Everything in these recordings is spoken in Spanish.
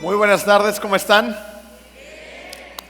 Muy buenas tardes, ¿cómo están?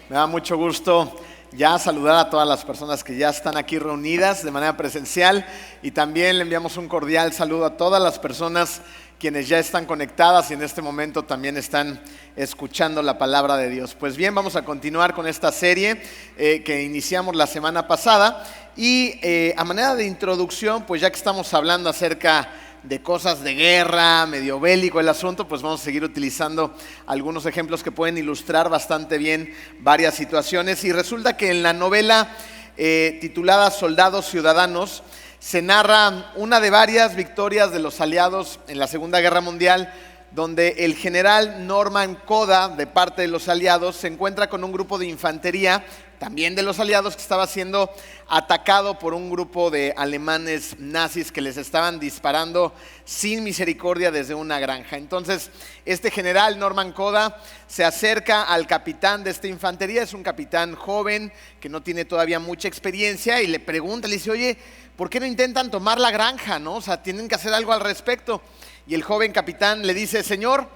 Me da mucho gusto ya saludar a todas las personas que ya están aquí reunidas de manera presencial y también le enviamos un cordial saludo a todas las personas quienes ya están conectadas y en este momento también están escuchando la palabra de Dios. Pues bien, vamos a continuar con esta serie que iniciamos la semana pasada y a manera de introducción, pues ya que estamos hablando acerca de cosas de guerra, medio bélico el asunto, pues vamos a seguir utilizando algunos ejemplos que pueden ilustrar bastante bien varias situaciones. Y resulta que en la novela titulada Soldados Ciudadanos se narra una de varias victorias de los aliados en la Segunda Guerra Mundial, donde el general Norman Koda, de parte de los aliados, se encuentra con un grupo de infantería, también de los aliados, que estaba siendo atacado por un grupo de alemanes nazis que les estaban disparando sin misericordia desde una granja. Entonces, este general Norman Koda se acerca al capitán de esta infantería, es un capitán joven que no tiene todavía mucha experiencia, y le pregunta, le dice, oye, ¿por qué no intentan tomar la granja? ¿No? O sea, tienen que hacer algo al respecto. Y el joven capitán le dice, señor,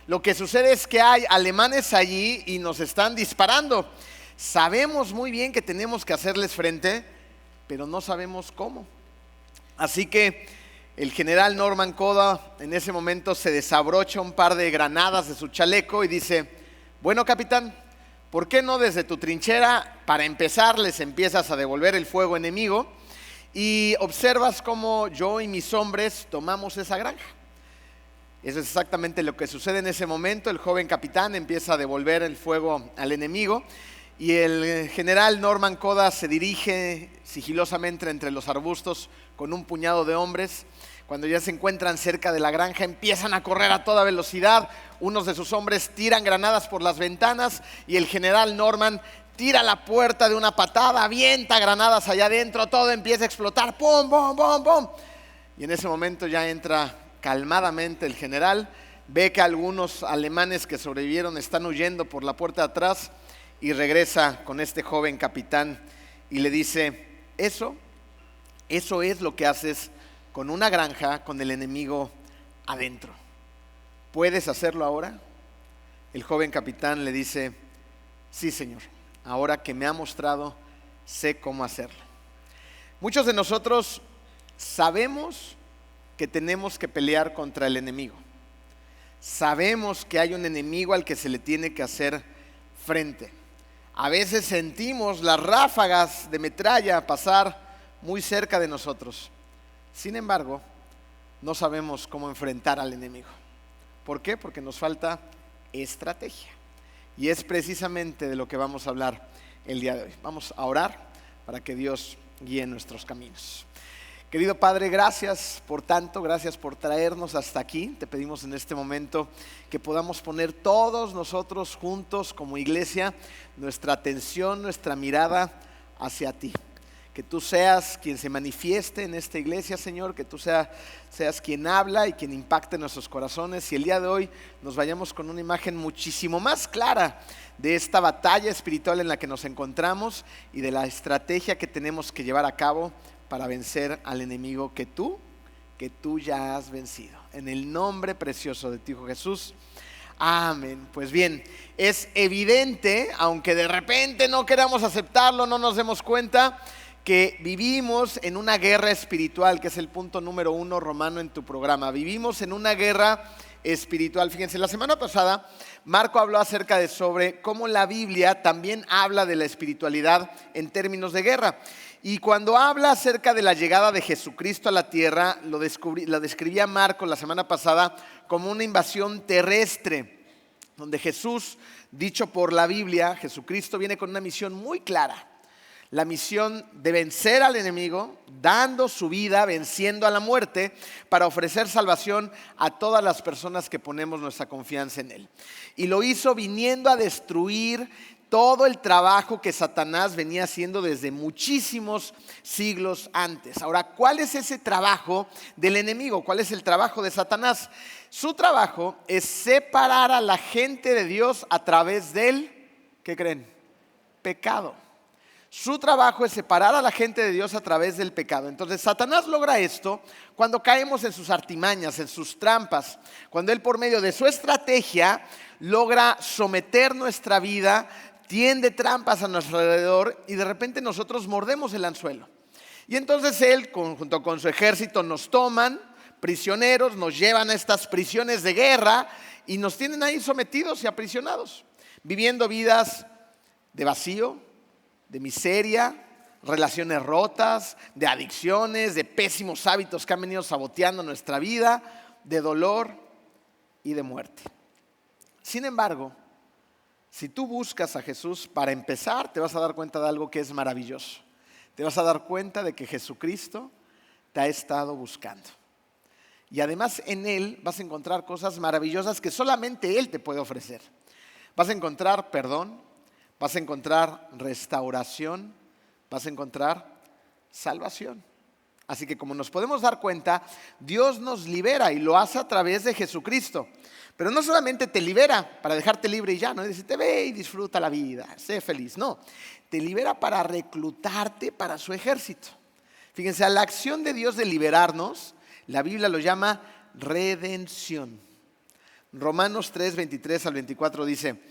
lo que sucede es que hay alemanes allí y nos están disparando. Sabemos muy bien que tenemos que hacerles frente, pero no sabemos cómo. Así que el general Norman Koda en ese momento se desabrocha un par de granadas de su chaleco y dice, bueno, capitán, ¿por qué no desde tu trinchera, para empezar, les empiezas a devolver el fuego enemigo y observas cómo yo y mis hombres tomamos esa granja? Eso es exactamente lo que sucede en ese momento. El joven capitán empieza a devolver el fuego al enemigo y el general Norman Koda se dirige sigilosamente entre los arbustos con un puñado de hombres. Cuando ya se encuentran cerca de la granja, empiezan a correr a toda velocidad. Unos de sus hombres tiran granadas por las ventanas y el general Norman tira la puerta de una patada, avienta granadas allá adentro, todo empieza a explotar, ¡pum, pum, pum, pum! Y en ese momento ya entra calmadamente el general, ve que algunos alemanes que sobrevivieron están huyendo por la puerta de atrás y regresa con este joven capitán y le dice, eso es lo que haces con una granja con el enemigo adentro. ¿Puedes hacerlo ahora? El joven capitán le dice, sí, señor, ahora que me ha mostrado, sé cómo hacerlo. Muchos de nosotros sabemos que tenemos que pelear contra el enemigo. Sabemos que hay un enemigo al que se le tiene que hacer frente. A veces sentimos las ráfagas de metralla pasar muy cerca de nosotros. Sin embargo, no sabemos cómo enfrentar al enemigo. ¿Por qué? Porque nos falta estrategia. Y es precisamente de lo que vamos a hablar el día de hoy. Vamos a orar para que Dios guíe nuestros caminos. Querido Padre, gracias por tanto, gracias por traernos hasta aquí. Te pedimos en este momento que podamos poner todos nosotros juntos como iglesia nuestra atención, nuestra mirada hacia ti. Que tú seas quien se manifieste en esta iglesia, Señor, que tú seas quien habla y quien impacte nuestros corazones. Y el día de hoy nos vayamos con una imagen muchísimo más clara de esta batalla espiritual en la que nos encontramos y de la estrategia que tenemos que llevar a cabo para vencer al enemigo que tú ya has vencido. En el nombre precioso de tu Hijo Jesús. Amén. Pues bien, es evidente, aunque de repente no queramos aceptarlo, no nos demos cuenta, que vivimos en una guerra espiritual, que es el punto número 1 romano en tu programa. Vivimos en una guerra espiritual. Fíjense, la semana pasada Marco habló acerca de sobre cómo la Biblia también habla de la espiritualidad en términos de guerra. Y cuando habla acerca de la llegada de Jesucristo a la tierra, lo describía Marco la semana pasada como una invasión terrestre, donde Jesús, dicho por la Biblia, Jesucristo viene con una misión muy clara. La misión de vencer al enemigo, dando su vida, venciendo a la muerte, para ofrecer salvación a todas las personas que ponemos nuestra confianza en Él. Y lo hizo viniendo a destruir todo el trabajo que Satanás venía haciendo desde muchísimos siglos antes. Ahora, ¿cuál es ese trabajo del enemigo? ¿Cuál es el trabajo de Satanás? Su trabajo es separar a la gente de Dios a través del, ¿qué creen? Pecado. Su trabajo es separar a la gente de Dios a través del pecado. Entonces, Satanás logra esto cuando caemos en sus artimañas, en sus trampas, cuando él por medio de su estrategia logra someter nuestra vida, tiende trampas a nuestro alrededor y de repente nosotros mordemos el anzuelo. Y entonces él, junto con su ejército, nos toman prisioneros, nos llevan a estas prisiones de guerra y nos tienen ahí sometidos y aprisionados, viviendo vidas de vacío, de miseria, relaciones rotas, de adicciones, de pésimos hábitos que han venido saboteando nuestra vida, de dolor y de muerte. Sin embargo, si tú buscas a Jesús, para empezar, te vas a dar cuenta de algo que es maravilloso. Te vas a dar cuenta de que Jesucristo te ha estado buscando. Y además en Él vas a encontrar cosas maravillosas que solamente Él te puede ofrecer. Vas a encontrar perdón, vas a encontrar restauración, vas a encontrar salvación. Así que como nos podemos dar cuenta, Dios nos libera y lo hace a través de Jesucristo. Pero no solamente te libera para dejarte libre y ya, no decirte ve y disfruta la vida, sé feliz. No, te libera para reclutarte para su ejército. Fíjense, a la acción de Dios de liberarnos, la Biblia lo llama redención. Romanos 3, 23 al 24 dice,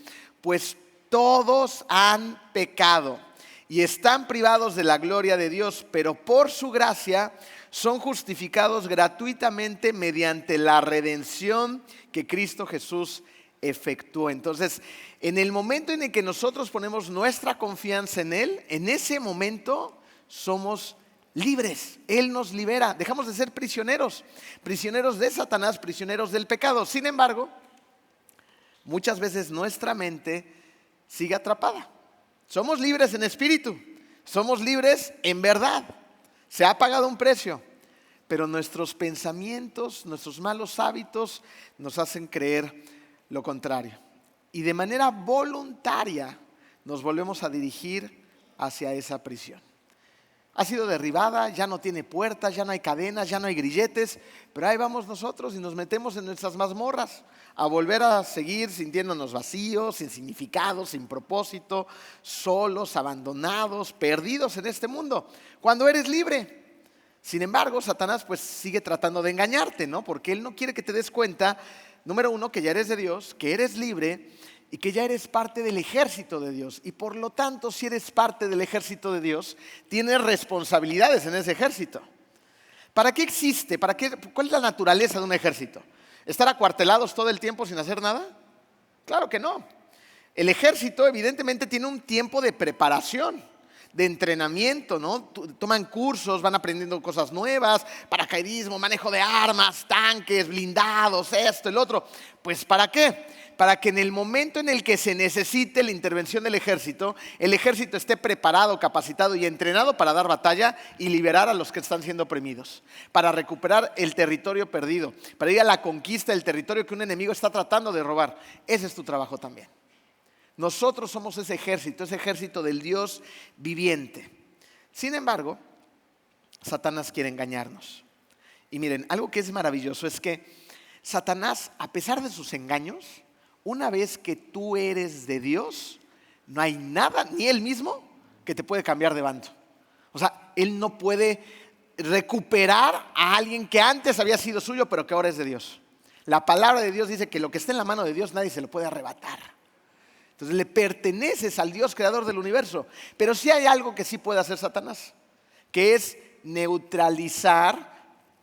pues todos han pecado y están privados de la gloria de Dios, pero por su gracia son justificados gratuitamente mediante la redención que Cristo Jesús efectuó. Entonces, en el momento en el que nosotros ponemos nuestra confianza en Él, en ese momento somos libres. Él nos libera, dejamos de ser prisioneros, prisioneros de Satanás, prisioneros del pecado. Sin embargo, muchas veces nuestra mente sigue atrapada. Somos libres en espíritu, somos libres en verdad. Se ha pagado un precio, pero nuestros pensamientos, nuestros malos hábitos nos hacen creer lo contrario. Y de manera voluntaria nos volvemos a dirigir hacia esa prisión. Ha sido derribada, ya no tiene puertas, ya no hay cadenas, ya no hay grilletes, pero ahí vamos nosotros y nos metemos en nuestras mazmorras a volver a seguir sintiéndonos vacíos, sin significado, sin propósito, solos, abandonados, perdidos en este mundo, cuando eres libre. Sin embargo, Satanás pues sigue tratando de engañarte, ¿no? Porque él no quiere que te des cuenta, número uno, que ya eres de Dios, que eres libre y que ya eres parte del ejército de Dios. Y por lo tanto, si eres parte del ejército de Dios, tienes responsabilidades en ese ejército. ¿Para qué existe? ¿Cuál es la naturaleza de un ejército? ¿Estar acuartelados todo el tiempo sin hacer nada? Claro que no. El ejército evidentemente tiene un tiempo de preparación, de entrenamiento, ¿no? Toman cursos, van aprendiendo cosas nuevas, paracaidismo, manejo de armas, tanques, blindados, esto, el otro. Pues ¿para qué? Para que en el momento en el que se necesite la intervención del ejército, el ejército esté preparado, capacitado y entrenado para dar batalla y liberar a los que están siendo oprimidos, para recuperar el territorio perdido, para ir a la conquista del territorio que un enemigo está tratando de robar. Ese es tu trabajo también. Nosotros somos ese ejército del Dios viviente. Sin embargo, Satanás quiere engañarnos. Y miren, algo que es maravilloso es que Satanás, a pesar de sus engaños, una vez que tú eres de Dios, no hay nada, ni él mismo, que te puede cambiar de bando. O sea, él no puede recuperar a alguien que antes había sido suyo, pero que ahora es de Dios. La palabra de Dios dice que lo que está en la mano de Dios nadie se lo puede arrebatar. Entonces le perteneces al Dios creador del universo. Pero sí hay algo que sí puede hacer Satanás, que es neutralizar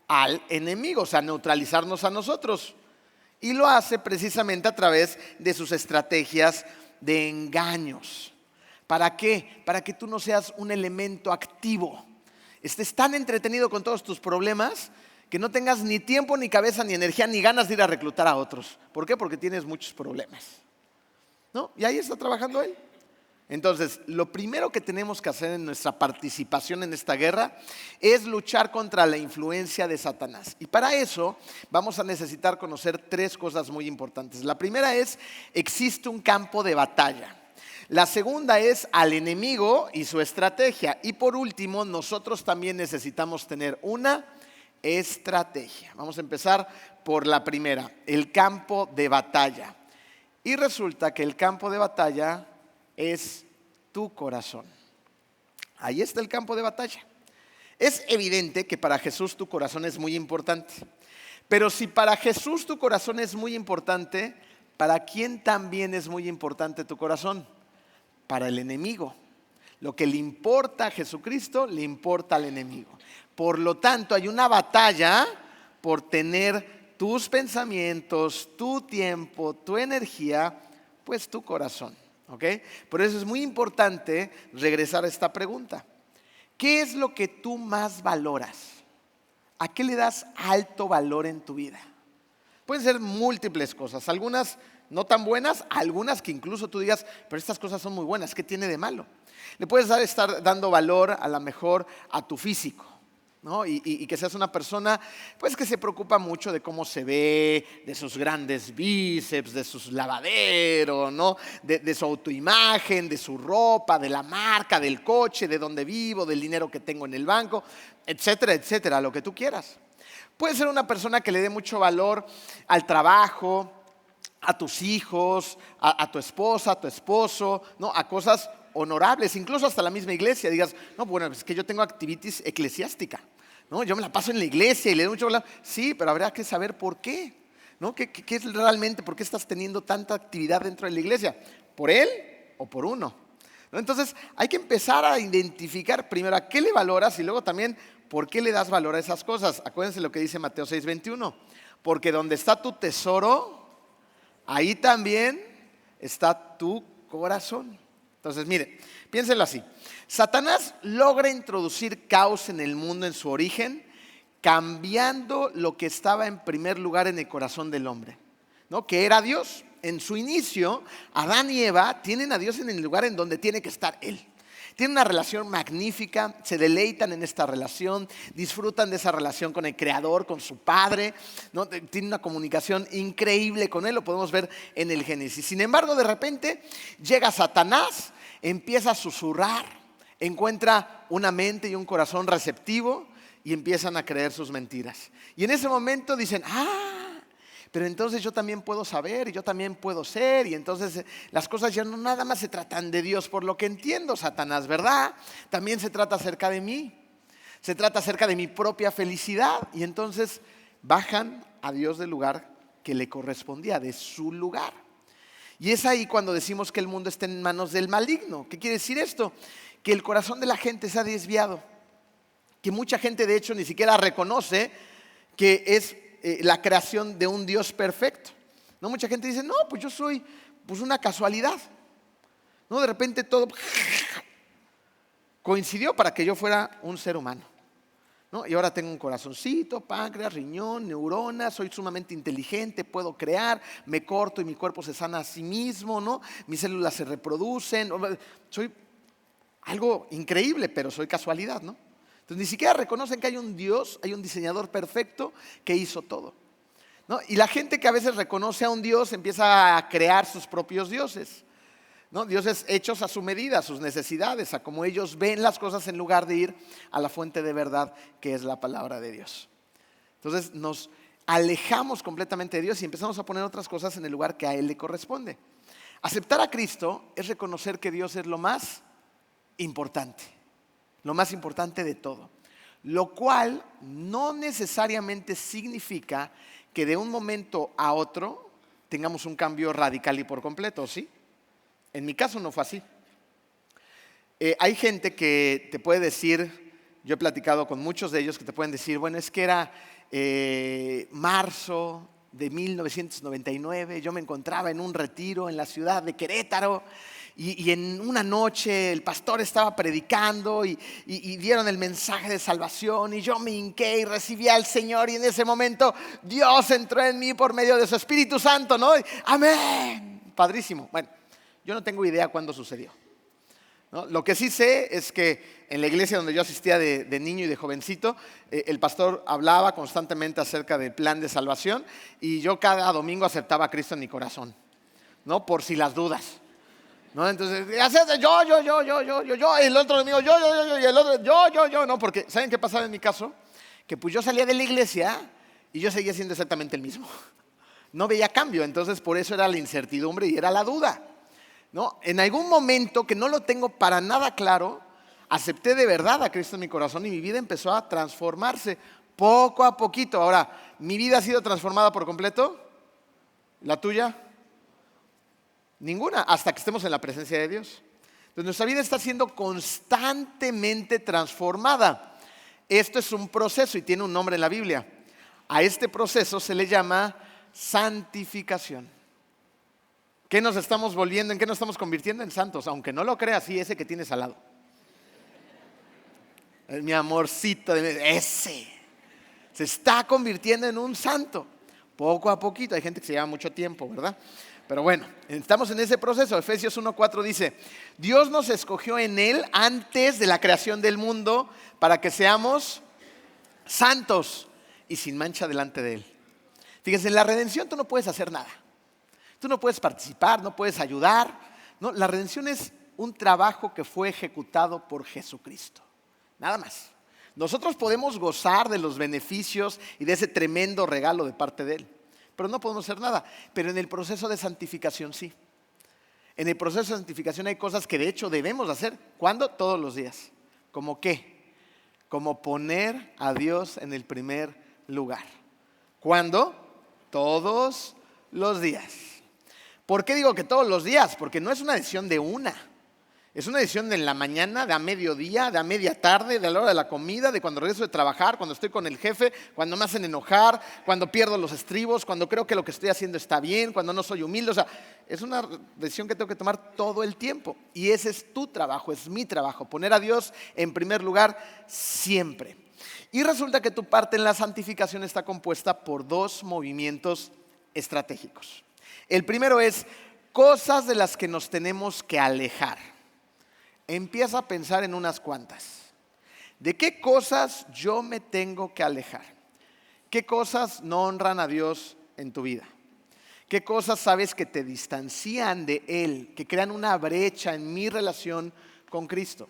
al enemigo, o sea, neutralizarnos a nosotros. Y lo hace precisamente a través de sus estrategias de engaños. ¿Para qué? Para que tú no seas un elemento activo. Estés tan entretenido con todos tus problemas que no tengas ni tiempo, ni cabeza, ni energía, ni ganas de ir a reclutar a otros. ¿Por qué? Porque tienes muchos problemas, ¿no? Y ahí está trabajando él. Entonces, lo primero que tenemos que hacer en nuestra participación en esta guerra es luchar contra la influencia de Satanás. Y para eso vamos a necesitar conocer tres cosas muy importantes. La primera es, existe un campo de batalla. La segunda es al enemigo y su estrategia. Y por último, nosotros también necesitamos tener una estrategia. Vamos a empezar por la primera, el campo de batalla. Y resulta que el campo de batalla es tu corazón. Ahí está el campo de batalla. Es evidente que para Jesús tu corazón es muy importante. Pero si para Jesús tu corazón es muy importante, ¿para quién también es muy importante tu corazón? Para el enemigo. Lo que le importa a Jesucristo, le importa al enemigo. Por lo tanto, hay una batalla por tener tus pensamientos, tu tiempo, tu energía, pues tu corazón. ¿Ok? Por eso es muy importante regresar a esta pregunta. ¿Qué es lo que tú más valoras? ¿A qué le das alto valor en tu vida? Pueden ser múltiples cosas, algunas no tan buenas, algunas que incluso tú digas, pero estas cosas son muy buenas, ¿qué tiene de malo? Le puedes estar dando valor a lo mejor a tu físico, ¿no? Y que seas una persona pues que se preocupa mucho de cómo se ve, de sus grandes bíceps, de sus lavaderos, ¿no? De su autoimagen, de su ropa, de la marca, del coche, de dónde vivo, del dinero que tengo en el banco, etcétera, etcétera, lo que tú quieras. Puedes ser una persona que le dé mucho valor al trabajo, a tus hijos, a tu esposa, a tu esposo, ¿no? A cosas honorables, incluso hasta la misma iglesia. Digas, no, bueno, es que yo tengo activitis eclesiástica, ¿no? Yo me la paso en la iglesia y le doy mucho valor. Sí, pero habrá que saber por qué, ¿no? ¿Qué es realmente? ¿Por qué estás teniendo tanta actividad dentro de la iglesia? ¿Por él o por uno? ¿No? Entonces hay que empezar a identificar primero a qué le valoras y luego también por qué le das valor a esas cosas. Acuérdense lo que dice Mateo 6:21. Porque donde está tu tesoro, ahí también está tu corazón. Entonces, mire, piénsenlo así. Satanás logra introducir caos en el mundo en su origen, cambiando lo que estaba en primer lugar en el corazón del hombre, ¿no? Que era Dios. En su inicio, Adán y Eva tienen a Dios en el lugar en donde tiene que estar Él. Tienen una relación magnífica, se deleitan en esta relación, disfrutan de esa relación con el Creador, con su Padre, ¿no? Tienen una comunicación increíble con Él, lo podemos ver en el Génesis. Sin embargo, de repente llega Satanás, empieza a susurrar, encuentra una mente y un corazón receptivo y empiezan a creer sus mentiras. Y en ese momento dicen, pero entonces yo también puedo saber y yo también puedo ser, y entonces las cosas ya no nada más se tratan de Dios, por lo que entiendo, Satanás, ¿verdad? También se trata acerca de mí, se trata acerca de mi propia felicidad, y entonces bajan a Dios del lugar que le correspondía, de su lugar. Y es ahí cuando decimos que el mundo está en manos del maligno. ¿Qué quiere decir esto? Que el corazón de la gente se ha desviado, que mucha gente de hecho ni siquiera reconoce que es la creación de un Dios perfecto. ¿No? Mucha gente dice, no, pues yo soy una casualidad. ¿No? De repente todo coincidió para que yo fuera un ser humano. ¿No? Y ahora tengo un corazoncito, páncreas, riñón, neuronas, soy sumamente inteligente, puedo crear, me corto y mi cuerpo se sana a sí mismo, ¿no? Mis células se reproducen. Soy algo increíble, pero soy casualidad, ¿no? Entonces, ni siquiera reconocen que hay un Dios, hay un diseñador perfecto que hizo todo, ¿no? Y la gente que a veces reconoce a un Dios empieza a crear sus propios dioses, ¿no? Dioses hechos a su medida, a sus necesidades, a como ellos ven las cosas en lugar de ir a la fuente de verdad que es la palabra de Dios. Entonces nos alejamos completamente de Dios y empezamos a poner otras cosas en el lugar que a Él le corresponde. Aceptar a Cristo es reconocer que Dios es lo más importante de todo, lo cual no necesariamente significa que de un momento a otro tengamos un cambio radical y por completo, ¿sí? En mi caso no fue así. Hay gente que te puede decir, yo he platicado con muchos de ellos que te pueden decir, bueno, es que era marzo de 1999, yo me encontraba en un retiro en la ciudad de Querétaro y en una noche el pastor estaba predicando y dieron el mensaje de salvación y yo me hinqué y recibí al Señor y en ese momento Dios entró en mí por medio de su Espíritu Santo, ¿no? Amén, padrísimo. Bueno, yo no tengo idea cuándo sucedió, ¿no? Lo que sí sé es que en la iglesia donde yo asistía de niño y de jovencito, el pastor hablaba constantemente acerca del plan de salvación y yo cada domingo aceptaba a Cristo en mi corazón, ¿no? Por si las dudas, ¿no? Entonces, yo, el otro domingo, yo, y el otro, yo, no, porque ¿saben qué pasaba en mi caso? Que pues yo salía de la iglesia y yo seguía siendo exactamente el mismo. No veía cambio, entonces por eso era la incertidumbre y era la duda, ¿no? En algún momento que no lo tengo para nada claro, acepté de verdad a Cristo en mi corazón y mi vida empezó a transformarse poco a poquito. Ahora, ¿mi vida ha sido transformada por completo? ¿La tuya? Ninguna, hasta que estemos en la presencia de Dios. Entonces, nuestra vida está siendo constantemente transformada. Esto es un proceso y tiene un nombre en la Biblia. A este proceso se le llama santificación. ¿Qué nos estamos volviendo? ¿En qué nos estamos convirtiendo? En santos. Aunque no lo creas, sí, ese que tienes al lado. Es mi amorcito, ese. Se está convirtiendo en un santo. Poco a poquito. Hay gente que se lleva mucho tiempo, ¿verdad? Pero bueno, estamos en ese proceso. Efesios 1:4 dice: Dios nos escogió en Él antes de la creación del mundo para que seamos santos y sin mancha delante de Él. Fíjense, en la redención tú no puedes hacer nada. Tú no puedes participar, no puedes ayudar. No, la redención es un trabajo que fue ejecutado por Jesucristo. Nada más. Nosotros podemos gozar de los beneficios y de ese tremendo regalo de parte de Él, pero no podemos hacer nada. Pero en el proceso de santificación sí. En el proceso de santificación hay cosas que de hecho debemos hacer. ¿Cuándo? Todos los días. ¿Cómo qué? Como poner a Dios en el primer lugar. ¿Cuándo? Todos los días. ¿Por qué digo que todos los días? Porque no es una decisión de una. Es una decisión de en la mañana, de a mediodía, de a media tarde, de a la hora de la comida, de cuando regreso de trabajar, cuando estoy con el jefe, cuando me hacen enojar, cuando pierdo los estribos, cuando creo que lo que estoy haciendo está bien, cuando no soy humilde. O sea, es una decisión que tengo que tomar todo el tiempo. Y ese es tu trabajo, es mi trabajo. Poner a Dios en primer lugar siempre. Y resulta que tu parte en la santificación está compuesta por dos movimientos estratégicos. El primero es cosas de las que nos tenemos que alejar. Empieza a pensar en unas cuantas. ¿De qué cosas yo me tengo que alejar? ¿Qué cosas no honran a Dios en tu vida? ¿Qué cosas sabes que te distancian de Él, que crean una brecha en mi relación con Cristo?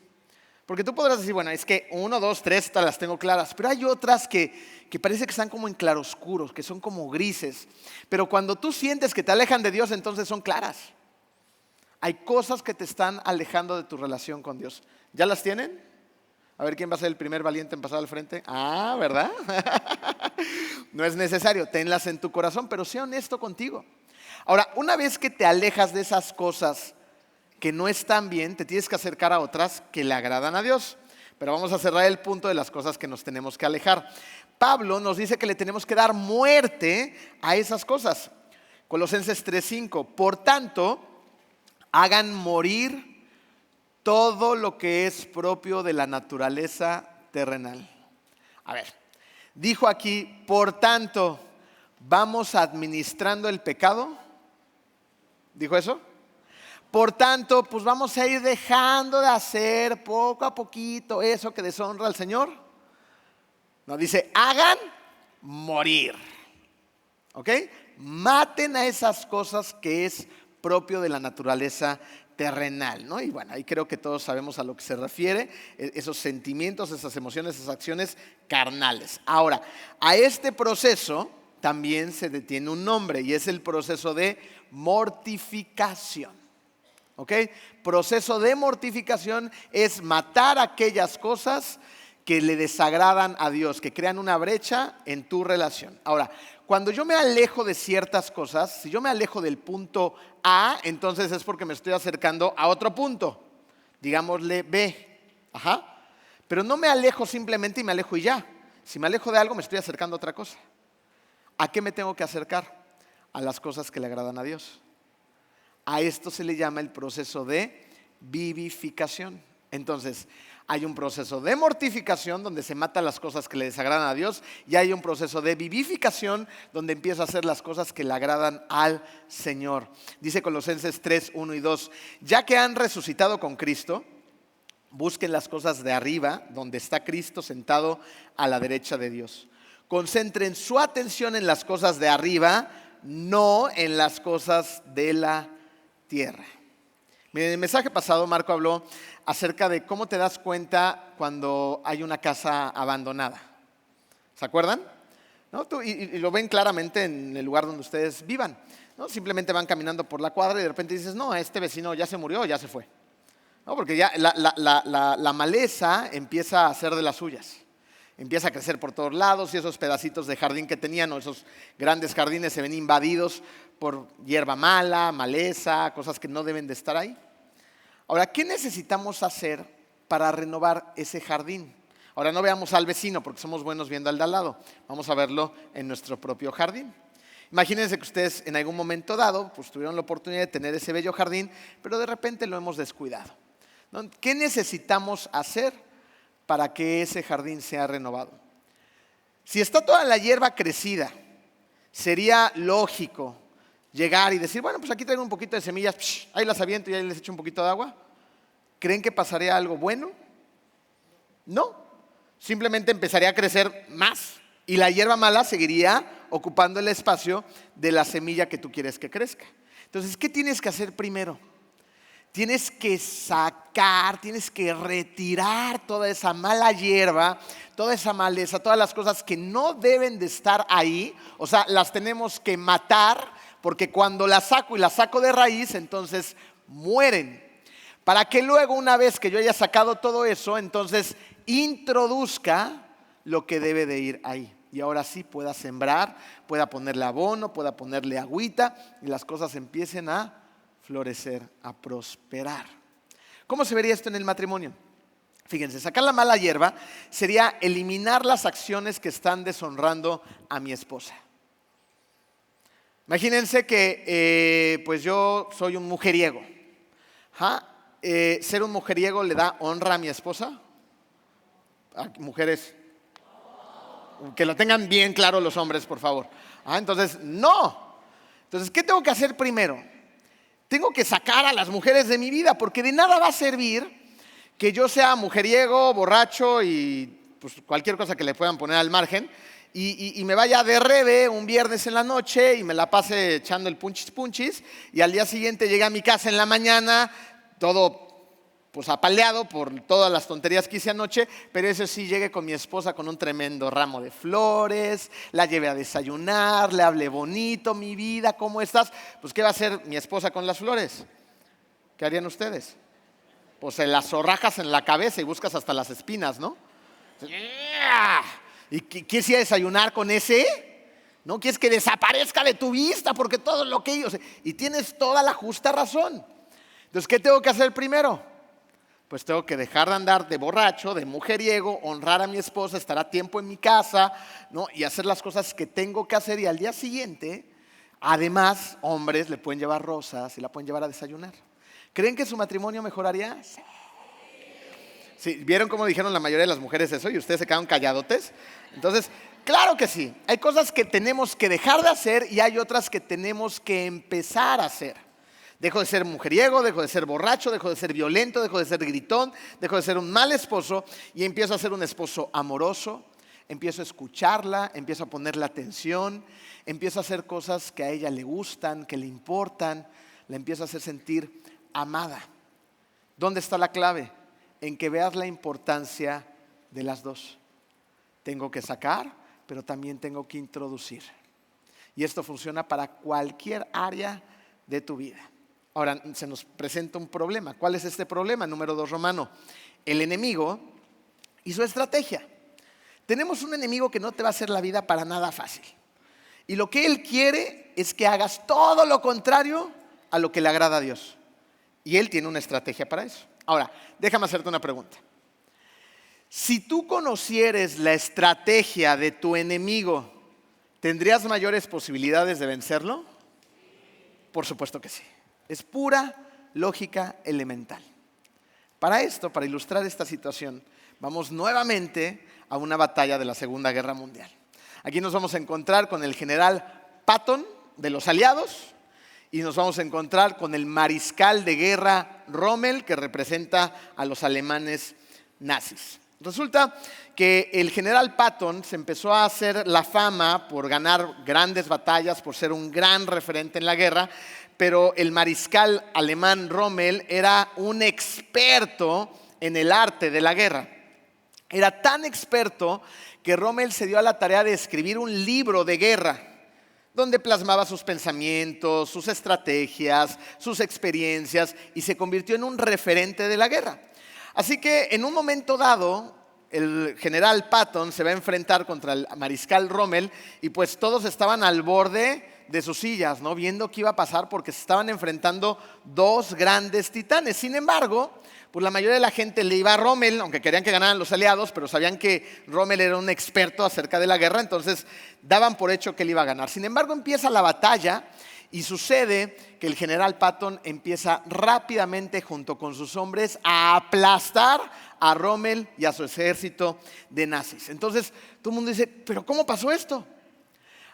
Porque tú podrás decir, bueno, es que 1, 2, 3, estas las tengo claras, pero hay otras que parece que están como en claroscuros, que son como grises. Pero cuando tú sientes que te alejan de Dios, entonces son claras. Hay cosas que te están alejando de tu relación con Dios. ¿Ya las tienen? A ver quién va a ser el primer valiente en pasar al frente. Ah, ¿verdad? No es necesario, tenlas en tu corazón, pero sé honesto contigo. Ahora, una vez que te alejas de esas cosas que no están bien, te tienes que acercar a otras que le agradan a Dios. Pero vamos a cerrar el punto de las cosas que nos tenemos que alejar. Pablo nos dice que le tenemos que dar muerte a esas cosas. Colosenses 3:5. Por tanto, hagan morir todo lo que es propio de la naturaleza terrenal. A ver, dijo aquí, por tanto, vamos administrando el pecado. ¿Dijo eso? Por tanto, pues vamos a ir dejando de hacer poco a poquito eso que deshonra al Señor. No, dice, hagan morir. ¿Ok? Maten a esas cosas que es propio de la naturaleza terrenal, ¿no? Y bueno, ahí creo que todos sabemos a lo que se refiere, esos sentimientos, esas emociones, esas acciones carnales. Ahora, a este proceso también se le tiene un nombre y es el proceso de mortificación. ¿Ok? Proceso de mortificación es matar aquellas cosas que le desagradan a Dios, que crean una brecha en tu relación. Ahora, cuando yo me alejo de ciertas cosas, si yo me alejo del punto A, entonces es porque me estoy acercando a otro punto, digámosle B. Ajá. Pero no me alejo simplemente y me alejo y ya. Si me alejo de algo, me estoy acercando a otra cosa. ¿A qué me tengo que acercar? A las cosas que le agradan a Dios. A esto se le llama el proceso de vivificación. Entonces, hay un proceso de mortificación donde se matan las cosas que le desagradan a Dios y hay un proceso de vivificación donde empieza a hacer las cosas que le agradan al Señor. Dice Colosenses 3:1 y 2, ya que han resucitado con Cristo, busquen las cosas de arriba donde está Cristo sentado a la derecha de Dios. Concentren su atención en las cosas de arriba, no en las cosas de la tierra. Miren, en el mensaje pasado Marco habló acerca de cómo te das cuenta cuando hay una casa abandonada. ¿Se acuerdan? ¿No? Y lo ven claramente en el lugar donde ustedes vivan, ¿no? Simplemente van caminando por la cuadra y de repente dices, no, este vecino ya se murió o ya se fue. ¿no? Porque ya la maleza empieza a hacer de las suyas. Empieza a crecer por todos lados y esos pedacitos de jardín que tenían, o esos grandes jardines, se ven invadidos por hierba mala, maleza, cosas que no deben de estar ahí. Ahora, ¿qué necesitamos hacer para renovar ese jardín? Ahora no veamos al vecino porque somos buenos viendo al de al lado. Vamos a verlo en nuestro propio jardín. Imagínense que ustedes en algún momento dado pues tuvieron la oportunidad de tener ese bello jardín, pero de repente lo hemos descuidado, ¿no? ¿Qué necesitamos hacer para que ese jardín sea renovado? Si está toda la hierba crecida, sería lógico llegar y decir, bueno, pues aquí traigo un poquito de semillas, ahí las aviento y ahí les echo un poquito de agua. ¿Creen que pasaría algo bueno? No, simplemente empezaría a crecer más y la hierba mala seguiría ocupando el espacio de la semilla que tú quieres que crezca. Entonces, ¿qué tienes que hacer primero? Tienes que sacar, tienes que retirar toda esa mala hierba, toda esa maleza, todas las cosas que no deben de estar ahí. O sea, las tenemos que matar porque cuando las saco y las saco de raíz, entonces mueren. Para que luego, una vez que yo haya sacado todo eso, entonces introduzca lo que debe de ir ahí. Y ahora sí pueda sembrar, pueda ponerle abono, pueda ponerle agüita y las cosas empiecen a florecer, a prosperar. ¿Cómo se vería esto en el matrimonio? Fíjense, sacar la mala hierba sería eliminar las acciones que están deshonrando a mi esposa. Imagínense que pues yo soy un mujeriego. ¿Ser un mujeriego le da honra a mi esposa? Mujeres, que lo tengan bien claro los hombres, por favor. Entonces, no. Entonces, ¿qué tengo que hacer primero? Tengo que sacar a las mujeres de mi vida, porque de nada va a servir que yo sea mujeriego, borracho y pues, cualquier cosa que le puedan poner al margen y me vaya de rebe un viernes en la noche y me la pase echando el punchis punchis y al día siguiente llegue a mi casa en la mañana todo pues apaleado por todas las tonterías que hice anoche, pero eso sí, llegue con mi esposa con un tremendo ramo de flores, la lleve a desayunar, le hable bonito, mi vida, ¿cómo estás? Pues ¿qué va a hacer mi esposa con las flores? ¿Qué harían ustedes? Pues se las zorrajas en la cabeza y buscas hasta las espinas, ¿no? ¿Y quieres ir a desayunar con ese? ¿No? ¿Quieres que desaparezca de tu vista? Porque todo lo que ellos... Y tienes toda la justa razón. Entonces, ¿qué tengo que hacer primero? Pues tengo que dejar de andar de borracho, de mujeriego, honrar a mi esposa, estar a tiempo en mi casa, ¿no? Y hacer las cosas que tengo que hacer. Y al día siguiente, además, hombres le pueden llevar rosas y la pueden llevar a desayunar. ¿Creen que su matrimonio mejoraría? Sí. ¿Vieron cómo dijeron la mayoría de las mujeres eso y ustedes se quedaron calladotes? Entonces, claro que sí. Hay cosas que tenemos que dejar de hacer y hay otras que tenemos que empezar a hacer. Dejo de ser mujeriego, dejo de ser borracho, dejo de ser violento, dejo de ser gritón, dejo de ser un mal esposo y empiezo a ser un esposo amoroso, empiezo a escucharla, empiezo a ponerle atención, empiezo a hacer cosas que a ella le gustan, que le importan, la empiezo a hacer sentir amada. ¿Dónde está la clave? En que veas la importancia de las dos. Tengo que sacar, pero también tengo que introducir. Y esto funciona para cualquier área de tu vida. Ahora, se nos presenta un problema. ¿Cuál es este problema? Número 2, Romano. El enemigo y su estrategia. Tenemos un enemigo que no te va a hacer la vida para nada fácil. Y lo que él quiere es que hagas todo lo contrario a lo que le agrada a Dios. Y él tiene una estrategia para eso. Ahora, déjame hacerte una pregunta. Si tú conocieres la estrategia de tu enemigo, ¿tendrías mayores posibilidades de vencerlo? Por supuesto que sí. Es pura lógica elemental. Para esto, para ilustrar esta situación, vamos nuevamente a una batalla de la Segunda Guerra Mundial. Aquí nos vamos a encontrar con el general Patton de los aliados y nos vamos a encontrar con el mariscal de guerra Rommel, que representa a los alemanes nazis. Resulta que el general Patton se empezó a hacer la fama por ganar grandes batallas, por ser un gran referente en la guerra, pero el mariscal alemán Rommel era un experto en el arte de la guerra. Era tan experto que Rommel se dio a la tarea de escribir un libro de guerra. donde plasmaba sus pensamientos, sus estrategias, sus experiencias y se convirtió en un referente de la guerra. Así que en un momento dado, el general Patton se va a enfrentar contra el mariscal Rommel y pues todos estaban al borde de sus sillas, ¿no? Viendo qué iba a pasar porque se estaban enfrentando dos grandes titanes. Sin embargo, pues la mayoría de la gente le iba a Rommel, aunque querían que ganaran los aliados, pero sabían que Rommel era un experto acerca de la guerra, entonces daban por hecho que él iba a ganar. Sin embargo, empieza la batalla y sucede que el general Patton empieza rápidamente junto con sus hombres a aplastar a Rommel y a su ejército de nazis. Entonces todo el mundo dice, ¿pero cómo pasó esto?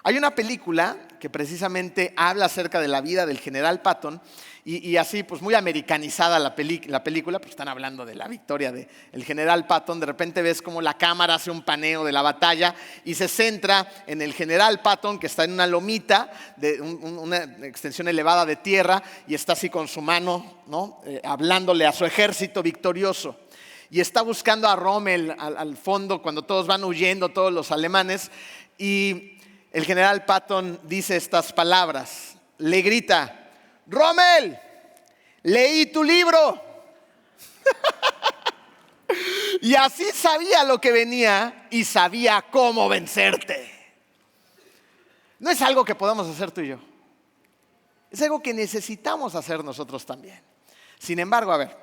Hay una película que precisamente habla acerca de la vida del general Patton y así pues muy americanizada la película, pues están hablando de la victoria del general Patton. De repente ves como la cámara hace un paneo de la batalla y se centra en el general Patton que está en una lomita, de una extensión elevada de tierra y está así con su mano, ¿no? Hablándole a su ejército victorioso. Y está buscando a Rommel al fondo cuando todos van huyendo, todos los alemanes, y el general Patton dice estas palabras, le grita, Rommel, leí tu libro. Y así sabía lo que venía y sabía cómo vencerte. No es algo que podamos hacer tú y yo, es algo que necesitamos hacer nosotros también. Sin embargo, a ver,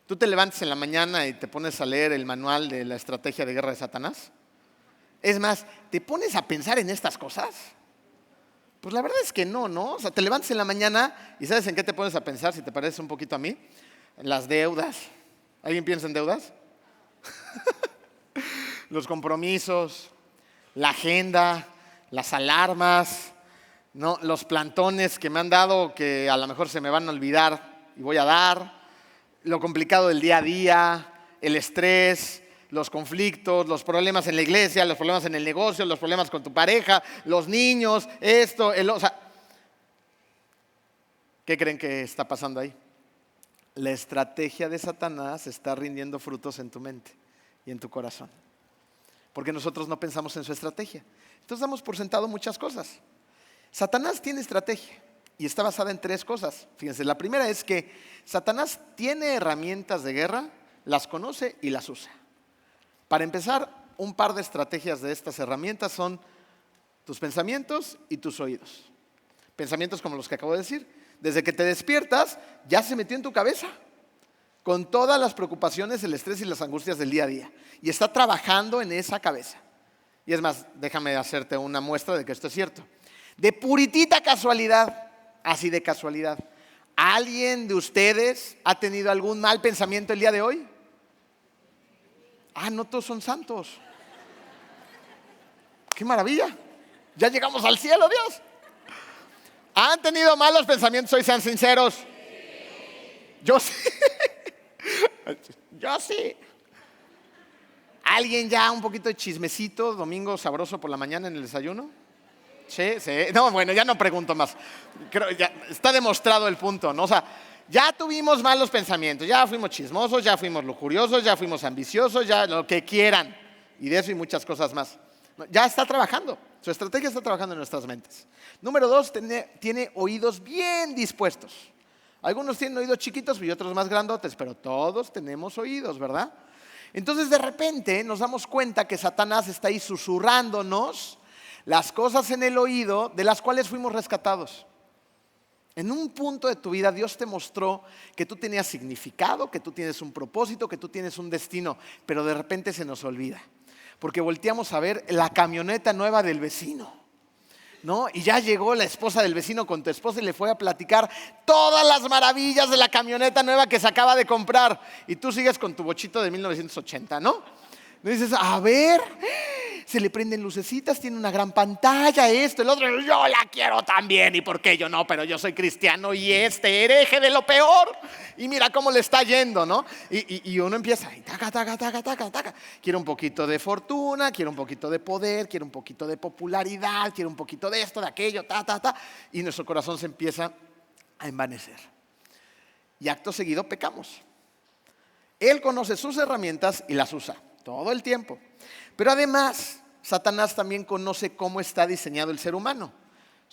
¿tú te levantas en la mañana y te pones a leer el manual de la estrategia de guerra de Satanás? Es más, ¿te pones a pensar en estas cosas? Pues la verdad es que no, ¿no? O sea, te levantas en la mañana y ¿sabes en qué te pones a pensar? Si te parece un poquito a mí, en las deudas. ¿Alguien piensa en deudas? Los compromisos, la agenda, las alarmas, ¿no? Los plantones que me han dado que a lo mejor se me van a olvidar y voy a dar, lo complicado del día a día, el estrés, los conflictos, los problemas en la iglesia, los problemas en el negocio, los problemas con tu pareja, los niños, esto, o sea, ¿qué creen que está pasando ahí? La estrategia de Satanás está rindiendo frutos en tu mente y en tu corazón. Porque nosotros no pensamos en su estrategia. Entonces damos por sentado muchas cosas. Satanás tiene estrategia y está basada en tres cosas. Fíjense, la primera es que Satanás tiene herramientas de guerra, las conoce y las usa. Para empezar, un par de estrategias de estas herramientas son tus pensamientos y tus oídos. Pensamientos como los que acabo de decir. Desde que te despiertas, ya se metió en tu cabeza con todas las preocupaciones, el estrés y las angustias del día a día. Y está trabajando en esa cabeza. Y es más, déjame hacerte una muestra de que esto es cierto. De puritita casualidad, así de casualidad, ¿alguien de ustedes ha tenido algún mal pensamiento el día de hoy? Ah, no todos son santos. ¡Qué maravilla! Ya llegamos al cielo, Dios. ¿Han tenido malos pensamientos hoy? Sean sinceros. Yo sí. Yo sí. ¿Alguien ya un poquito de chismecito, domingo sabroso por la mañana en el desayuno? Sí. No, bueno, ya no pregunto más. Creo ya está demostrado el punto, ¿no? O sea, ya tuvimos malos pensamientos, ya fuimos chismosos, ya fuimos lujuriosos, ya fuimos ambiciosos, ya lo que quieran. Y de eso y muchas cosas más. Ya está trabajando, su estrategia está trabajando en nuestras mentes. Número dos, tiene oídos bien dispuestos. Algunos tienen oídos chiquitos y otros más grandotes, pero todos tenemos oídos, ¿verdad? Entonces de repente nos damos cuenta que Satanás está ahí susurrándonos las cosas en el oído de las cuales fuimos rescatados. En un punto de tu vida Dios te mostró que tú tenías significado, que tú tienes un propósito, que tú tienes un destino, pero de repente se nos olvida. Porque volteamos a ver la camioneta nueva del vecino, ¿no? Y ya llegó la esposa del vecino con tu esposa y le fue a platicar todas las maravillas de la camioneta nueva que se acaba de comprar. Y tú sigues con tu bochito de 1980, ¿no? Y dices, a ver, se le prenden lucecitas, tiene una gran pantalla, esto, el otro, yo la quiero también, ¿y por qué yo no? Pero yo soy cristiano y este hereje de lo peor, y mira cómo le está yendo, ¿no? Y uno empieza, y taca, quiero un poquito de fortuna, quiero un poquito de poder, quiero un poquito de popularidad, quiero un poquito de esto, de aquello, y nuestro corazón se empieza a envanecer. Y acto seguido pecamos. Él conoce sus herramientas y las usa todo el tiempo. Pero además, Satanás también conoce cómo está diseñado el ser humano.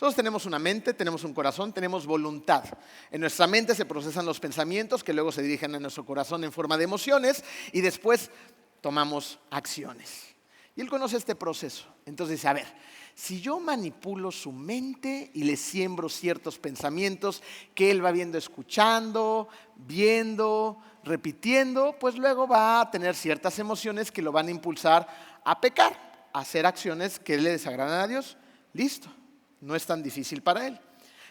Nosotros tenemos una mente, tenemos un corazón, tenemos voluntad. En nuestra mente se procesan los pensamientos que luego se dirigen a nuestro corazón en forma de emociones y después tomamos acciones. Y él conoce este proceso. Entonces dice, a ver, si yo manipulo su mente y le siembro ciertos pensamientos que él va viendo, escuchando, viendo, repitiendo, pues luego va a tener ciertas emociones que lo van a impulsar a pecar, a hacer acciones que le desagradan a Dios. Listo. No es tan difícil para él.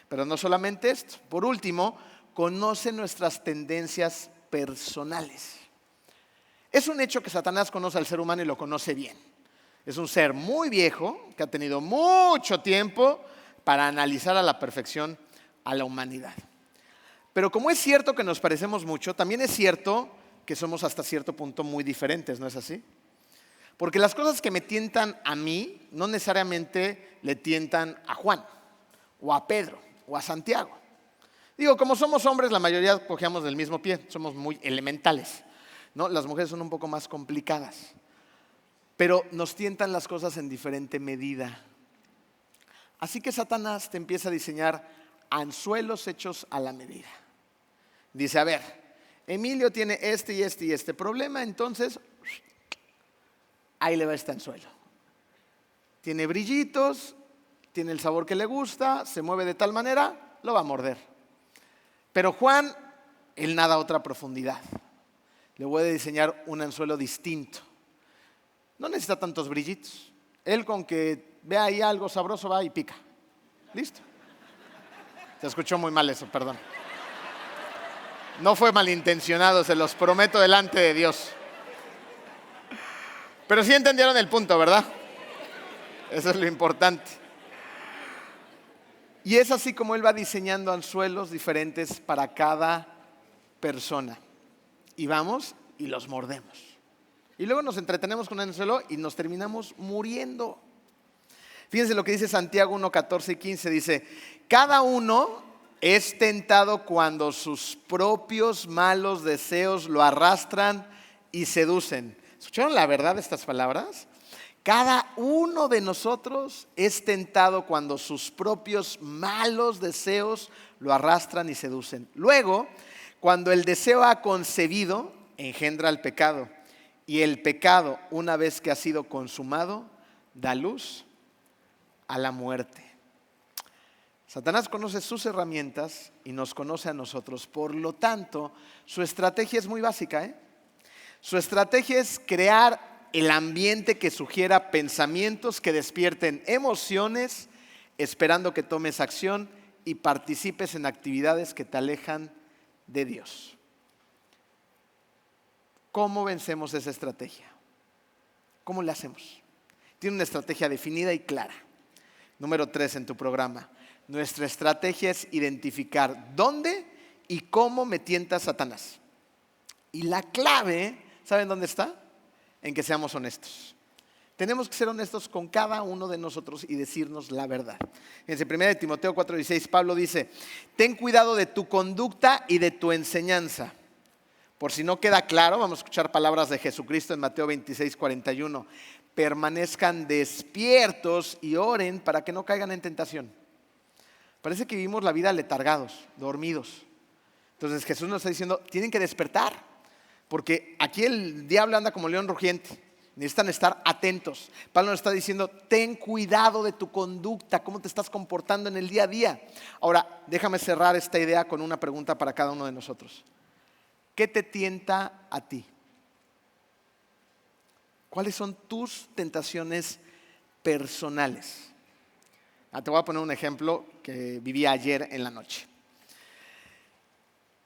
Pero no solamente esto. Por último, conoce nuestras tendencias personales. Es un hecho que Satanás conoce al ser humano y lo conoce bien. Es un ser muy viejo que ha tenido mucho tiempo para analizar a la perfección a la humanidad. Pero como es cierto que nos parecemos mucho, también es cierto que somos hasta cierto punto muy diferentes, ¿no es así? Porque las cosas que me tientan a mí no necesariamente le tientan a Juan, o a Pedro, o a Santiago. Digo, como somos hombres, la mayoría cojeamos del mismo pie, somos muy elementales, ¿no? Las mujeres son un poco más complicadas, pero nos tientan las cosas en diferente medida. Así que Satanás te empieza a diseñar anzuelos hechos a la medida. Dice, a ver, Emilio tiene este y este y este problema, entonces ahí le va este anzuelo. Tiene brillitos, tiene el sabor que le gusta, se mueve de tal manera, lo va a morder. Pero Juan, él nada a otra profundidad. Le voy a diseñar un anzuelo distinto. No necesita tantos brillitos. Él con que vea ahí algo sabroso va y pica. Listo. Se escuchó muy mal eso, perdón. No fue malintencionado, se los prometo delante de Dios. Pero sí entendieron el punto, ¿verdad? Eso es lo importante. Y es así como él va diseñando anzuelos diferentes para cada persona. Y vamos y los mordemos. Y luego nos entretenemos con el anzuelo y nos terminamos muriendo. Fíjense lo que dice Santiago 1, 14 y 15. Dice, cada uno es tentado cuando sus propios malos deseos lo arrastran y seducen. ¿Escucharon la verdad de estas palabras? Cada uno de nosotros es tentado cuando sus propios malos deseos lo arrastran y seducen. Luego, cuando el deseo ha concebido, engendra el pecado. Y el pecado, una vez que ha sido consumado, da luz a la muerte. Satanás conoce sus herramientas y nos conoce a nosotros. Por lo tanto, su estrategia es muy básica, Su estrategia es crear el ambiente que sugiera pensamientos que despierten emociones, esperando que tomes acción y participes en actividades que te alejan de Dios. ¿Cómo vencemos esa estrategia? ¿Cómo la hacemos? Tiene una estrategia definida y clara. Número 3 en tu programa. Nuestra estrategia es identificar dónde y cómo me tienta Satanás. Y la clave, ¿saben dónde está? En que seamos honestos. Tenemos que ser honestos con cada uno de nosotros y decirnos la verdad. En 1 Timoteo 4:16, Pablo dice, ten cuidado de tu conducta y de tu enseñanza. Por si no queda claro, vamos a escuchar palabras de Jesucristo en Mateo 26:41. Permanezcan despiertos y oren para que no caigan en tentación. Parece que vivimos la vida letargados, dormidos. Entonces Jesús nos está diciendo, tienen que despertar, porque aquí el diablo anda como león rugiente. Necesitan estar atentos. Pablo nos está diciendo, ten cuidado de tu conducta, cómo te estás comportando en el día a día. Ahora, déjame cerrar esta idea con una pregunta para cada uno de nosotros. ¿Qué te tienta a ti? ¿Cuáles son tus tentaciones personales? Te voy a poner un ejemplo que viví ayer en la noche.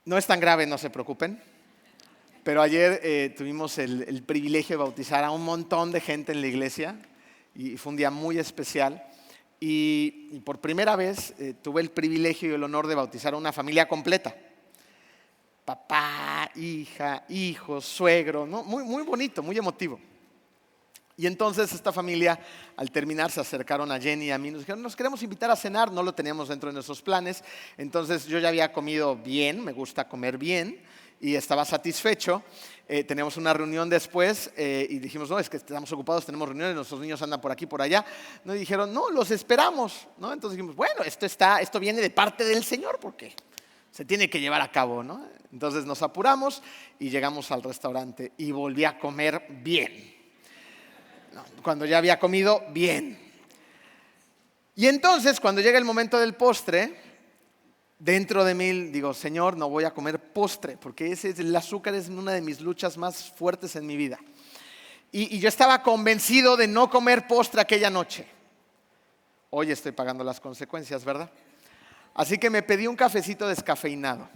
No es tan grave, no se preocupen. Pero ayer tuvimos el privilegio de bautizar a un montón de gente en la iglesia. Y fue un día muy especial. Y por primera vez tuve el privilegio y el honor de bautizar a una familia completa. Papá, hija, hijos, suegro, ¿no? Muy bonito, muy emotivo. Y entonces esta familia, al terminar, se acercaron a Jenny y a mí. Nos dijeron, nos queremos invitar a cenar, no lo teníamos dentro de nuestros planes. Entonces yo ya había comido bien, me gusta comer bien. y estaba satisfecho. Teníamos una reunión después y dijimos, no, es que estamos ocupados, tenemos reuniones, nuestros niños andan por aquí, por allá. ¿No? Y dijeron, no, los esperamos, ¿no? Entonces dijimos, bueno, esto viene de parte del Señor porque se tiene que llevar a cabo, ¿no? Entonces nos apuramos y llegamos al restaurante y volví a comer bien. No, cuando ya había comido bien. Y entonces, cuando llega el momento del postre, dentro de mí digo, Señor, no voy a comer postre, porque el azúcar es una de mis luchas más fuertes en mi vida. Y yo estaba convencido de no comer postre aquella noche. Hoy estoy pagando las consecuencias, ¿verdad? Así que me pedí un cafecito descafeinado.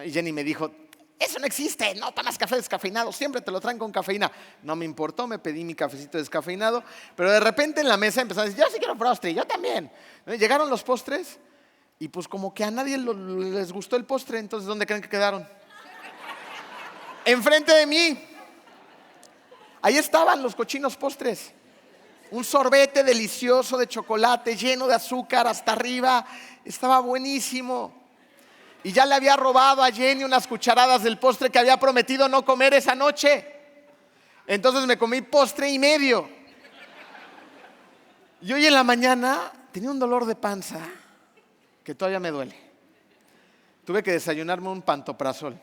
Y Jenny me dijo, eso no existe, no tomas café descafeinado, siempre te lo traen con cafeína. No me importó, me pedí mi cafecito descafeinado, pero de repente en la mesa empezaron a decir, yo sí quiero postre, yo también. Llegaron los postres. Y pues como que a nadie les gustó el postre, entonces ¿dónde creen que quedaron? Enfrente de mí. Ahí estaban los cochinos postres. Un sorbete delicioso de chocolate, lleno de azúcar hasta arriba. Estaba buenísimo. Y ya le había robado a Jenny unas cucharadas del postre que había prometido no comer esa noche. Entonces me comí postre y medio. Y hoy en la mañana tenía un dolor de panza que todavía me duele. Tuve que desayunarme un pantoprazol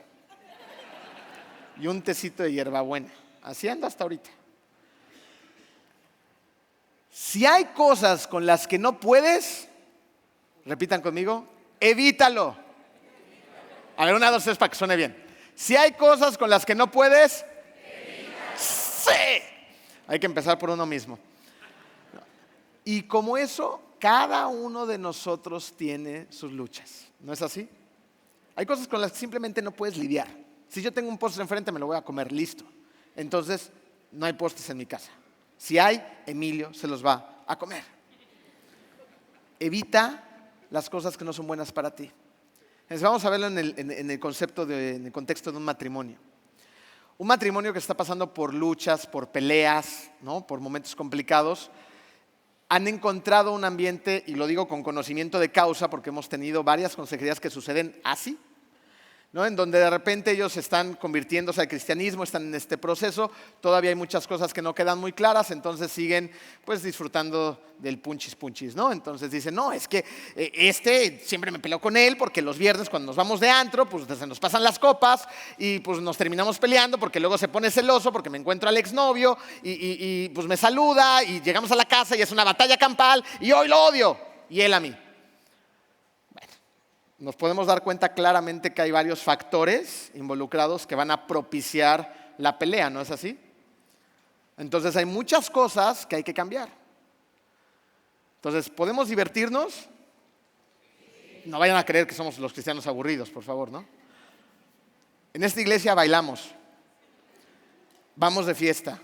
y un tecito de hierbabuena. Así ando hasta ahorita. Si hay cosas con las que no puedes, repitan conmigo, evítalo. A ver, 1, 2, 3 para que suene bien. Si hay cosas con las que no puedes, evítalo. Sí. Hay que empezar por uno mismo. Y como eso, cada uno de nosotros tiene sus luchas. ¿No es así? Hay cosas con las que simplemente no puedes lidiar. Si yo tengo un postre enfrente, me lo voy a comer, listo. Entonces, no hay postres en mi casa. Si hay, Emilio se los va a comer. Evita las cosas que no son buenas para ti. Entonces, vamos a verlo en el contexto de un matrimonio. Un matrimonio que está pasando por luchas, por peleas, ¿no? Por momentos complicados. Han encontrado un ambiente, y lo digo con conocimiento de causa, porque hemos tenido varias consejerías que suceden así, ¿no? En donde de repente ellos están convirtiéndose al cristianismo, están en este proceso, todavía hay muchas cosas que no quedan muy claras, entonces siguen pues disfrutando del punchis, ¿no? Entonces dicen, no, es que siempre me peleo con él porque los viernes cuando nos vamos de antro, pues se nos pasan las copas y pues nos terminamos peleando porque luego se pone celoso porque me encuentro al exnovio y pues me saluda y llegamos a la casa y es una batalla campal y hoy lo odio y él a mí. Nos podemos dar cuenta claramente que hay varios factores involucrados que van a propiciar la pelea, ¿no es así? Entonces hay muchas cosas que hay que cambiar. Entonces, ¿podemos divertirnos? No vayan a creer que somos los cristianos aburridos, por favor, ¿no? En esta iglesia bailamos, vamos de fiesta,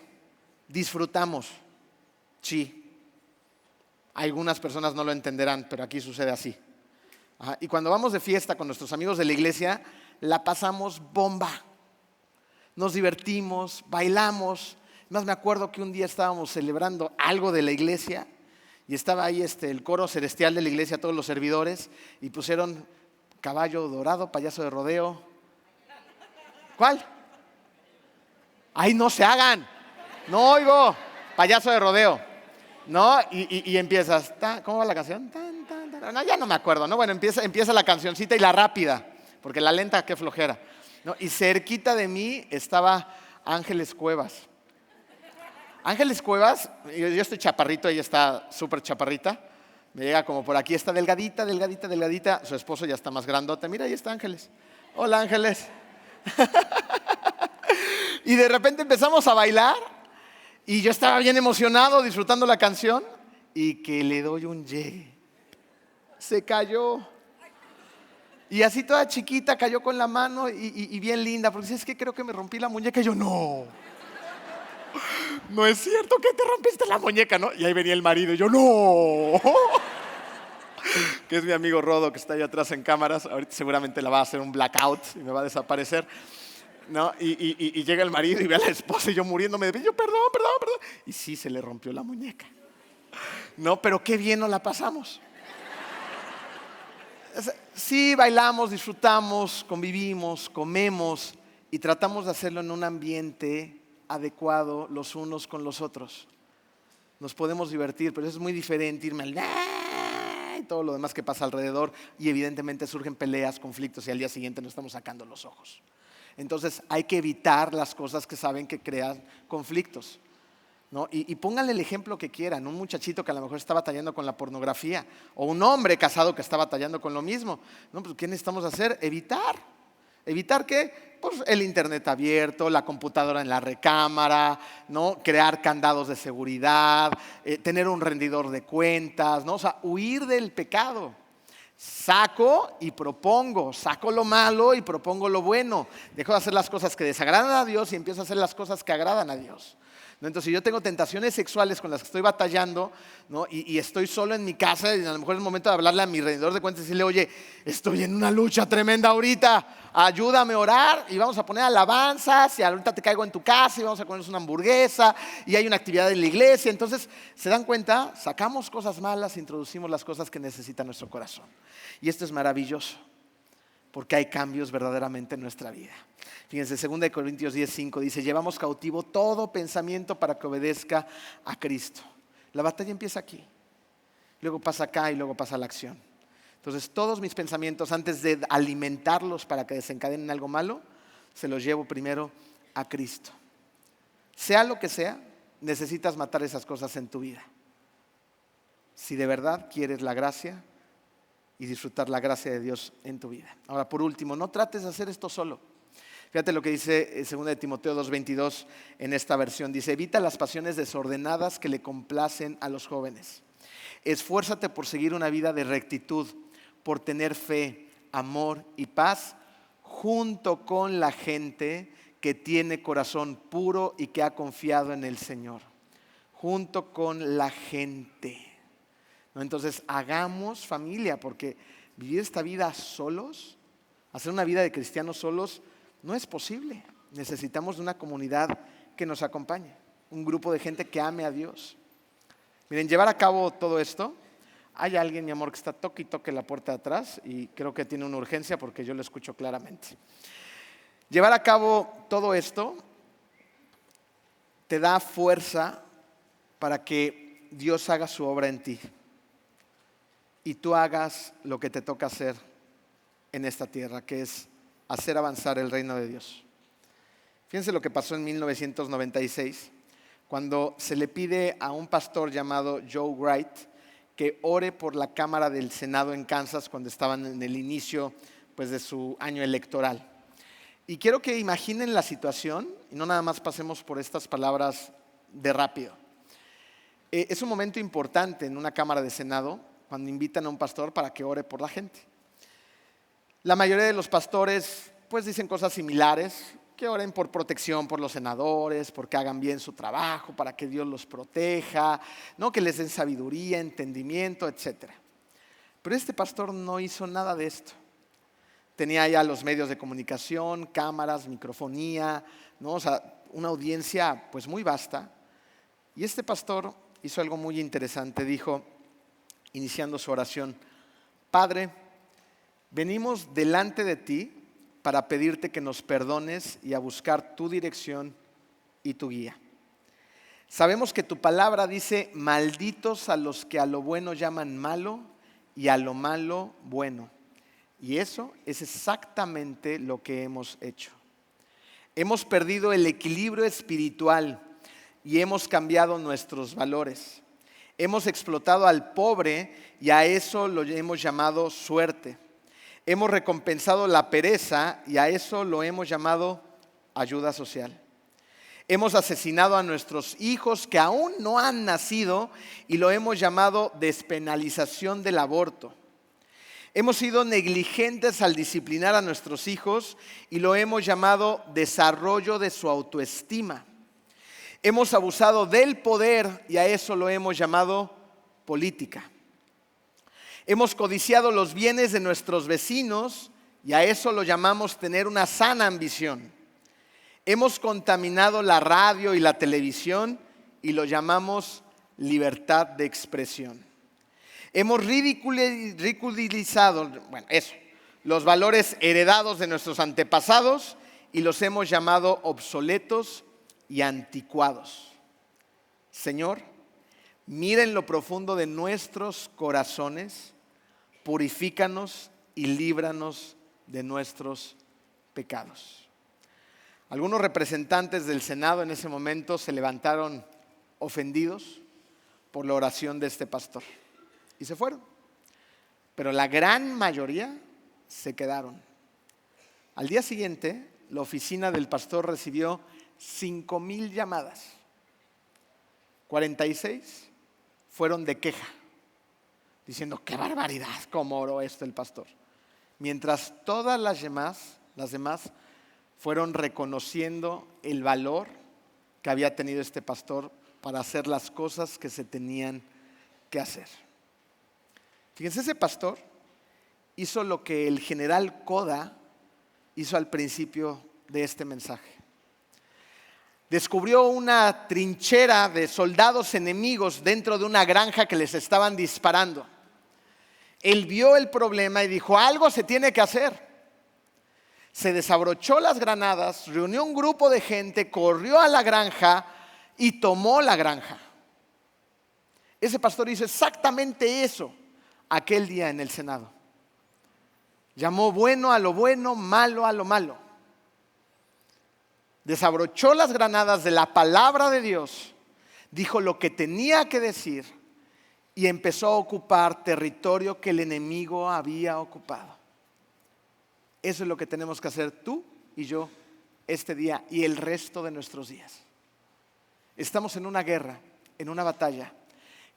disfrutamos, sí. Algunas personas no lo entenderán, pero aquí sucede así. Ajá. Y cuando vamos de fiesta con nuestros amigos de la iglesia, la pasamos bomba. Nos divertimos, bailamos. Más me acuerdo que un día estábamos celebrando algo de la iglesia y estaba ahí el coro celestial de la iglesia, todos los servidores, y pusieron caballo dorado, payaso de rodeo. ¿Cuál? ¡Ay, no se hagan! No oigo, payaso de rodeo. ¿No? Y empiezas, ¿cómo va la canción? No, ya no me acuerdo, ¿no? Bueno, empieza la cancioncita y la rápida, porque la lenta, qué flojera, ¿no? Y cerquita de mí estaba Ángeles Cuevas. Ángeles Cuevas, yo estoy chaparrito, ella está súper chaparrita, me llega como por aquí, está delgadita, su esposo ya está más grandote, mira, ahí está Ángeles. Hola, Ángeles. Y de repente empezamos a bailar y yo estaba bien emocionado disfrutando la canción y que le doy un ye. Se cayó. Y así toda chiquita cayó con la mano y bien linda, porque dice, es que creo que me rompí la muñeca. Y yo, no es cierto que te rompiste la muñeca, ¿no? Y ahí venía el marido y yo, no. Que es mi amigo Rodo, que está ahí atrás en cámaras. Ahorita seguramente la va a hacer un blackout y me va a desaparecer, ¿no? Y llega el marido y ve a la esposa y yo muriéndome de perdón. Y sí, se le rompió la muñeca. No, pero qué bien nos la pasamos. Sí, bailamos, disfrutamos, convivimos, comemos y tratamos de hacerlo en un ambiente adecuado los unos con los otros. Nos podemos divertir, pero es muy diferente irme al y todo lo demás que pasa alrededor y evidentemente surgen peleas, conflictos y al día siguiente nos estamos sacando los ojos. Entonces hay que evitar las cosas que saben que crean conflictos, ¿no? Y pónganle el ejemplo que quieran, un muchachito que a lo mejor está batallando con la pornografía o un hombre casado que está batallando con lo mismo, ¿no? Pues, ¿qué necesitamos hacer? Evitar. ¿Evitar qué? Pues el internet abierto, la computadora en la recámara, ¿no? Crear candados de seguridad, tener un rendidor de cuentas, ¿no? O sea, huir del pecado. Saco y propongo, saco lo malo y propongo lo bueno. Dejo de hacer las cosas que desagradan a Dios y empiezo a hacer las cosas que agradan a Dios, ¿no? Entonces, si yo tengo tentaciones sexuales con las que estoy batallando, ¿no? y estoy solo en mi casa, y a lo mejor es el momento de hablarle a mi rendidor de cuentas y decirle, oye, estoy en una lucha tremenda ahorita, ayúdame a orar y vamos a poner alabanzas y ahorita te caigo en tu casa y vamos a comernos una hamburguesa y hay una actividad en la iglesia. Entonces, ¿se dan cuenta? Sacamos cosas malas, introducimos las cosas que necesita nuestro corazón. Y esto es maravilloso, porque hay cambios verdaderamente en nuestra vida. Fíjense, 2 Corintios 10:5 dice, llevamos cautivo todo pensamiento para que obedezca a Cristo. La batalla empieza aquí, luego pasa acá y luego pasa a la acción. Entonces, todos mis pensamientos, antes de alimentarlos para que desencadenen algo malo, se los llevo primero a Cristo. Sea lo que sea, necesitas matar esas cosas en tu vida. Si de verdad quieres la gracia y disfrutar la gracia de Dios en tu vida. Ahora, por último, no trates de hacer esto solo. Fíjate lo que dice 2 Timoteo 2:22 en esta versión. Dice, evita las pasiones desordenadas que le complacen a los jóvenes. Esfuérzate por seguir una vida de rectitud, por tener fe, amor y paz, junto con la gente que tiene corazón puro y que ha confiado en el Señor. Junto con la gente, ¿no? Entonces, hagamos familia, porque vivir esta vida solos, hacer una vida de cristianos solos, no es posible. Necesitamos de una comunidad que nos acompañe, un grupo de gente que ame a Dios. Miren, llevar a cabo todo esto, hay alguien, mi amor, que está toque y toque la puerta de atrás y creo que tiene una urgencia porque yo lo escucho claramente. Llevar a cabo todo esto te da fuerza para que Dios haga su obra en ti y tú hagas lo que te toca hacer en esta tierra, que es hacer avanzar el reino de Dios. Fíjense lo que pasó en 1996, cuando se le pide a un pastor llamado Joe Wright que ore por la Cámara del Senado en Kansas cuando estaban en el inicio, pues, de su año electoral. Y quiero que imaginen la situación y no nada más pasemos por estas palabras de rápido. Es un momento importante en una Cámara de Senado cuando invitan a un pastor para que ore por la gente. La mayoría de los pastores pues dicen cosas similares, que oren por protección por los senadores, porque hagan bien su trabajo, para que Dios los proteja, ¿no? Que les den sabiduría, entendimiento, etc. Pero este pastor no hizo nada de esto. Tenía ya los medios de comunicación, cámaras, microfonía, ¿no? O sea, una audiencia pues muy vasta. Y este pastor hizo algo muy interesante. Dijo, iniciando su oración, Padre, venimos delante de ti para pedirte que nos perdones y a buscar tu dirección y tu guía. Sabemos que tu palabra dice, malditos a los que a lo bueno llaman malo y a lo malo bueno. Y eso es exactamente lo que hemos hecho. Hemos perdido el equilibrio espiritual y hemos cambiado nuestros valores. Hemos explotado al pobre y a eso lo hemos llamado suerte. Hemos recompensado la pereza y a eso lo hemos llamado ayuda social. Hemos asesinado a nuestros hijos que aún no han nacido y lo hemos llamado despenalización del aborto. Hemos sido negligentes al disciplinar a nuestros hijos y lo hemos llamado desarrollo de su autoestima. Hemos abusado del poder y a eso lo hemos llamado política. Hemos codiciado los bienes de nuestros vecinos y a eso lo llamamos tener una sana ambición. Hemos contaminado la radio y la televisión y lo llamamos libertad de expresión. Hemos ridiculizado, los valores heredados de nuestros antepasados y los hemos llamado obsoletos y anticuados. Señor, mira en lo profundo de nuestros corazones, purifícanos y líbranos de nuestros pecados. Algunos representantes del Senado en ese momento se levantaron ofendidos por la oración de este pastor y se fueron. Pero la gran mayoría se quedaron. Al día siguiente, la oficina del pastor recibió 5,000 llamadas. 46 fueron de queja, diciendo: ¡qué barbaridad! ¿Cómo oró esto el pastor? Mientras todas las demás fueron reconociendo el valor que había tenido este pastor para hacer las cosas que se tenían que hacer. Fíjense, ese pastor hizo lo que el general Koda hizo al principio de este mensaje. Descubrió una trinchera de soldados enemigos dentro de una granja que les estaban disparando. Él vio el problema y dijo: algo se tiene que hacer. Se desabrochó las granadas, reunió un grupo de gente, corrió a la granja y tomó la granja. Ese pastor hizo exactamente eso aquel día en el Senado. Llamó bueno a lo bueno, malo a lo malo. Desabrochó las granadas de la palabra de Dios, dijo lo que tenía que decir y empezó a ocupar territorio que el enemigo había ocupado. Eso es lo que tenemos que hacer tú y yo este día y el resto de nuestros días. Estamos en una guerra, en una batalla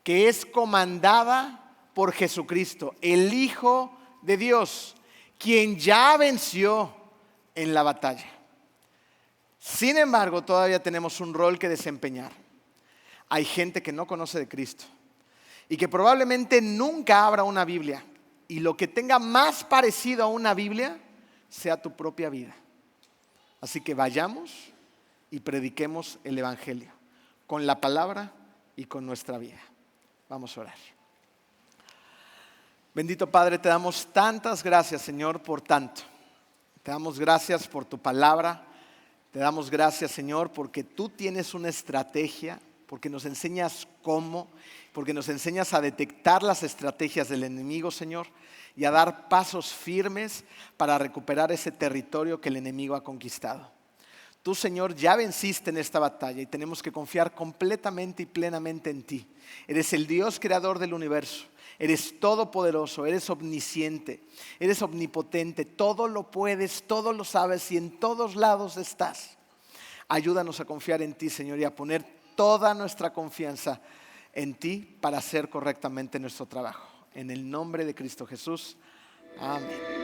que es comandada por Jesucristo, el Hijo de Dios, quien ya venció en la batalla. Sin embargo, todavía tenemos un rol que desempeñar. Hay gente que no conoce de Cristo y que probablemente nunca abra una Biblia, y lo que tenga más parecido a una Biblia sea tu propia vida. Así que vayamos y prediquemos el Evangelio con la palabra y con nuestra vida. Vamos a orar. Bendito Padre, te damos tantas gracias, Señor, por tanto. Te damos gracias por tu palabra. Te damos gracias, Señor, porque tú tienes una estrategia, porque nos enseñas cómo, porque nos enseñas a detectar las estrategias del enemigo, Señor, y a dar pasos firmes para recuperar ese territorio que el enemigo ha conquistado. Tú, Señor, ya venciste en esta batalla y tenemos que confiar completamente y plenamente en ti. Eres el Dios creador del universo. Eres todopoderoso, eres omnisciente, eres omnipotente, todo lo puedes, todo lo sabes y en todos lados estás. Ayúdanos a confiar en ti, Señor, y a poner toda nuestra confianza en ti para hacer correctamente nuestro trabajo. En el nombre de Cristo Jesús, amén.